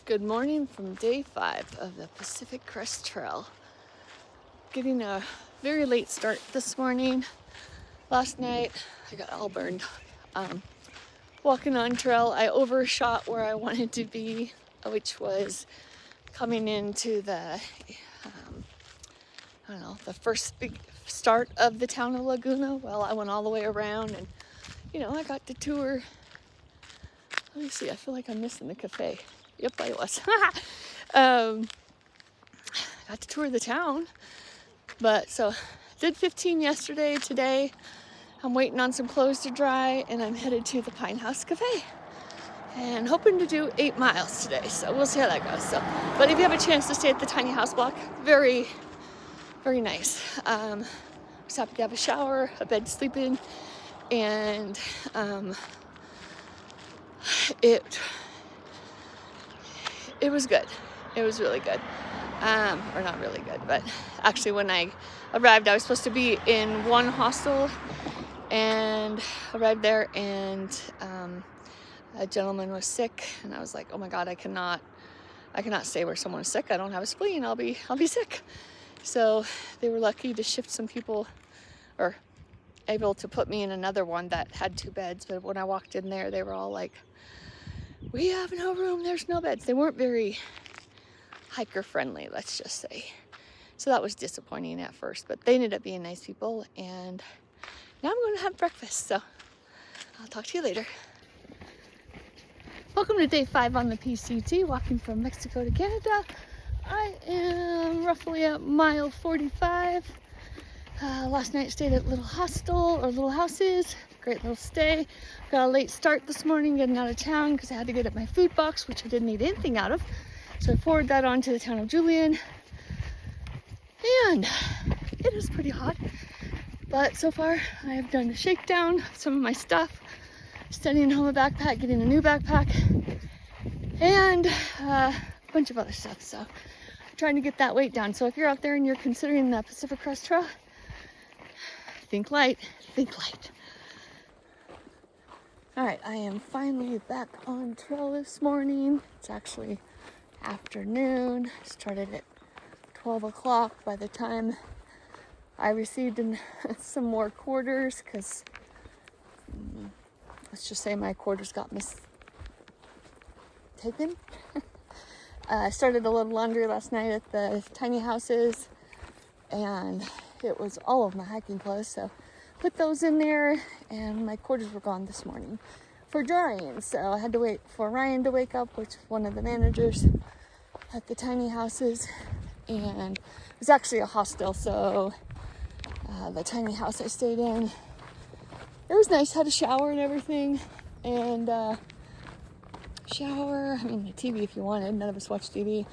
Good morning from day 5 of the Pacific Crest Trail. Getting a very late start this morning. Last night I got all burned. Walking on trail, I overshot where I wanted to be, which was coming into the, the first big start of the town of Laguna. Well, I went all the way around and, I got to tour. Let me see, I feel like I'm missing the cafe. Yep, I was. Got to tour the town. But so did 15 yesterday. Today I'm waiting on some clothes to dry and I'm headed to the Pine House Cafe and hoping to do 8 miles today. So we'll see how that goes. But if you have a chance to stay at the tiny house block, very, very nice. I was happy to have a shower, a bed to sleep in, and it was good. It was really good. Or not really good, but actually when I arrived, I was supposed to be in one hostel and arrived there and a gentleman was sick and I was like, oh my God, I cannot stay where someone is sick. I don't have a spleen. I'll be sick. So they were lucky to shift some people or able to put me in another one that had 2 beds. But when I walked in there, they were all like, we have no room. There's no beds. They weren't very hiker friendly, let's just say. So that was disappointing at first, but they ended up being nice people, and now I'm going to have breakfast, so I'll talk to you later. Welcome to day 5 on the PCT, walking from Mexico to Canada. I am roughly at mile 45. Last night stayed at little houses, great little stay. Got a late start this morning getting out of town because I had to get at my food box, which I didn't need anything out of. So I forwarded that on to the town of Julian, and it is pretty hot. But so far I have done a shakedown of some of my stuff, sending home a backpack, getting a new backpack, and a bunch of other stuff. So I'm trying to get that weight down. So if you're out there and you're considering the Pacific Crest Trail, think light, think light. All right, I am finally back on trail this morning. It's actually afternoon. Started at 12 o'clock. By the time I received some more quarters, because let's just say my quarters got mistaken. I started a little laundry last night at the tiny houses, and it was all of my hiking clothes, so put those in there, and my quarters were gone this morning for drying. So I had to wait for Ryan to wake up, which is one of the managers at the tiny houses, and it was actually a hostel, so the tiny house I stayed in, it was nice, had a shower and everything, and the TV if you wanted. None of us watched TV.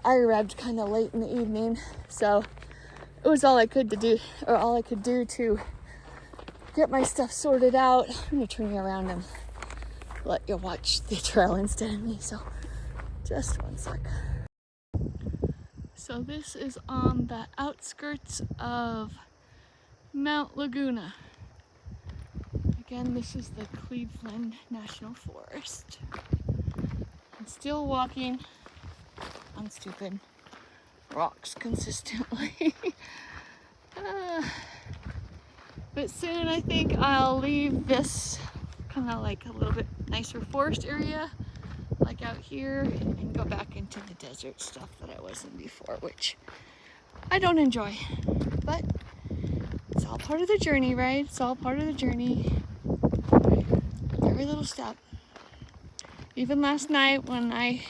I arrived kind of late in the evening, so it was all I could do to get my stuff sorted out. I'm gonna turn you around and let you watch the trail instead of me, so just one sec. So this is on the outskirts of Mount Laguna. Again, this is the Cleveland National Forest. I'm still walking on stupid rocks consistently. But soon I think I'll leave this kind of like a little bit nicer forest area like out here and go back into the desert stuff that I was in before, which I don't enjoy, but it's all part of the journey, right? It's all part of the journey. Every little step. Even last night when I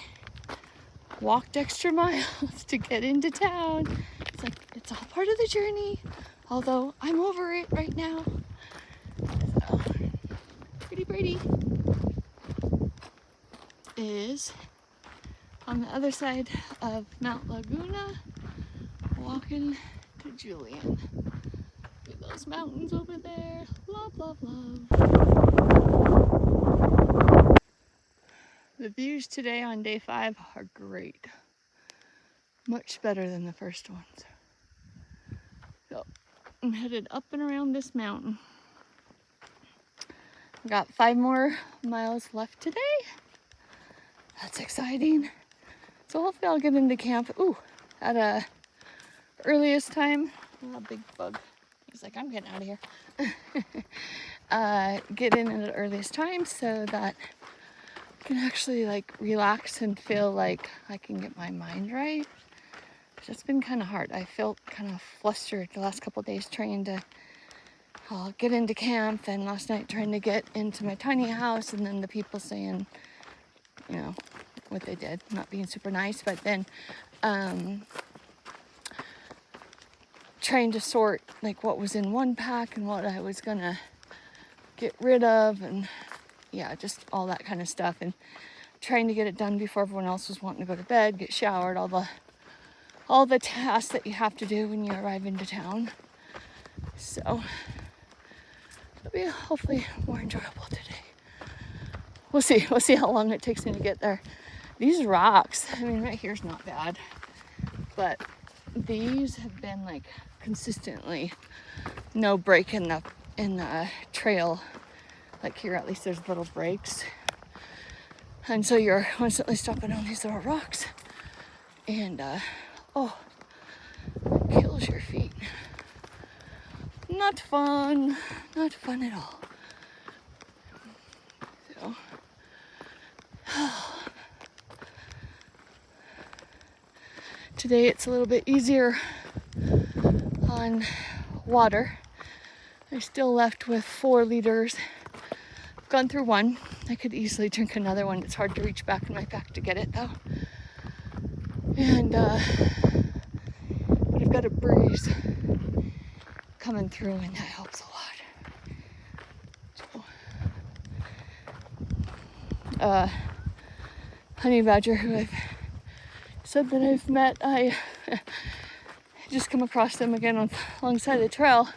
walked extra miles to get into town, it's like, it's all part of the journey, although I'm over it right now. So, pretty is on the other side of Mount Laguna, walking to Julian. See those mountains over there. Love, love, love. The views today on day 5 are great. Much better than the first ones. So I'm headed up and around this mountain. Got 5 more miles left today. That's exciting. So hopefully I'll get into camp, at a earliest time. Oh, a big bug. He's like, I'm getting out of here. Get in at the earliest time so that I can actually like relax and feel like I can get my mind right. It's been kind of hard. I felt kind of flustered the last couple of days trying to get into camp, and last night trying to get into my tiny house, and then the people saying, you know, what they did, not being super nice, but then trying to sort like what was in one pack and what I was gonna get rid of, and yeah, just all that kind of stuff, and trying to get it done before everyone else was wanting to go to bed, get showered, all the tasks that you have to do when you arrive into town. So it'll be hopefully more enjoyable today. We'll see how long it takes me to get there. These rocks, I mean, right here's not bad, but these have been like consistently no break in the trail. Like here, at least there's little breaks, and so you're constantly stopping on these little rocks, and kills your feet. Not fun at all. So today it's a little bit easier on water. I'm still left with 4 liters. I've gone through one. I could easily drink another one. It's hard to reach back in my pack to get it though. And but I've got a breeze coming through, and that helps a lot. So, honey badger, who I've said that I've met, I just come across them again alongside the trail,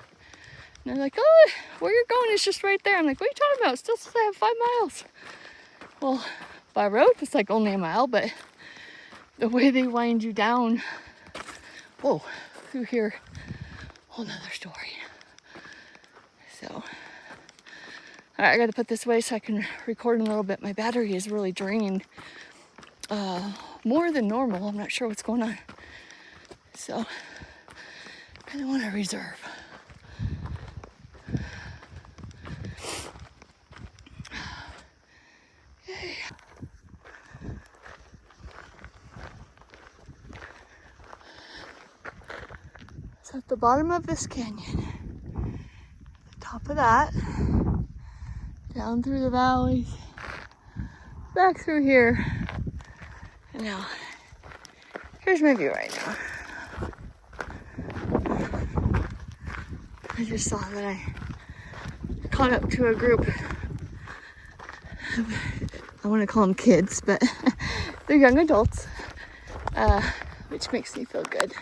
and they're like, "Oh, where you're going is just right there." I'm like, "What are you talking about? It still says I have 5 miles." Well, by road it's like only a mile, but the way they wind you down, through here, whole nother story. So, all right, I got to put this away so I can record in a little bit. My battery is really draining, more than normal. I'm not sure what's going on. So, kind of want to reserve. Yay. So at the bottom of this canyon, the top of that, down through the valleys, back through here, and now here's my view right now. I just saw that I caught up to a group of, I want to call them kids, but they're young adults, which makes me feel good.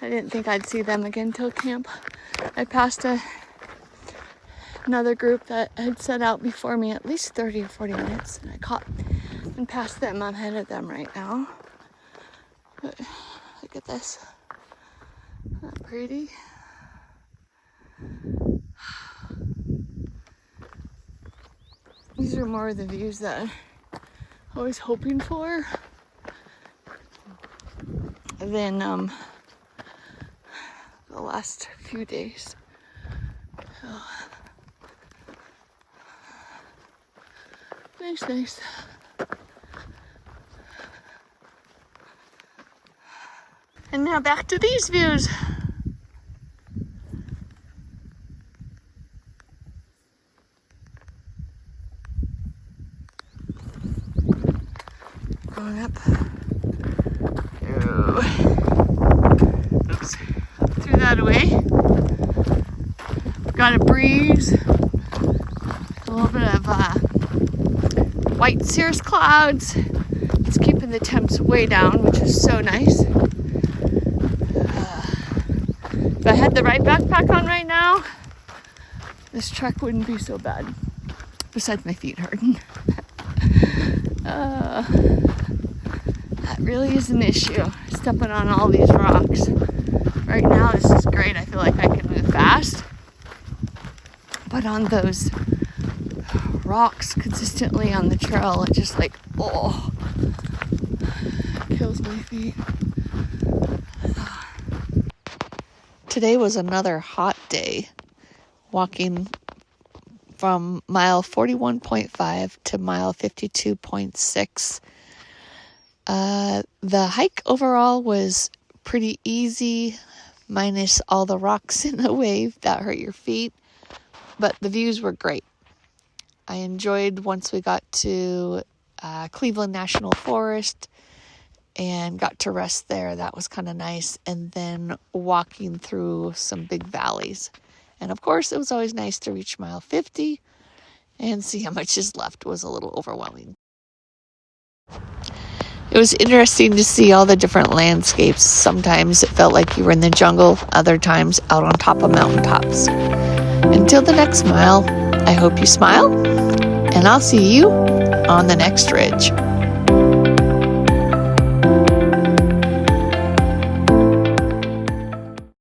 I didn't think I'd see them again till camp. I passed another group that had set out before me at least 30 or 40 minutes, and I caught and passed them. I'm ahead of them right now. But look at this. Isn't that pretty? These are more of the views that I was hoping for than the last few days. So, nice. And now back to these views. Going up. Oops. Threw that away. Got a breeze. A little bit of white cirrus clouds. It's keeping the temps way down, which is so nice. If I had the right backpack on right now, this trek wouldn't be so bad. Besides my feet hurting. That really is an issue, stepping on all these rocks. Right now, this is great. I feel like I can move fast. But on those rocks consistently on the trail. It just like, oh, kills my feet. Today was another hot day, walking from mile 41.5 to mile 52.6. The hike overall was pretty easy, minus all the rocks in the way that hurt your feet, but the views were great. I enjoyed once we got to Cleveland National Forest and got to rest there. That was kind of nice. And then walking through some big valleys. And of course, it was always nice to reach mile 50 and see how much is left. It was a little overwhelming. It was interesting to see all the different landscapes. Sometimes it felt like you were in the jungle, other times out on top of mountaintops. Until the next mile, I hope you smile, and I'll see you on the next ridge.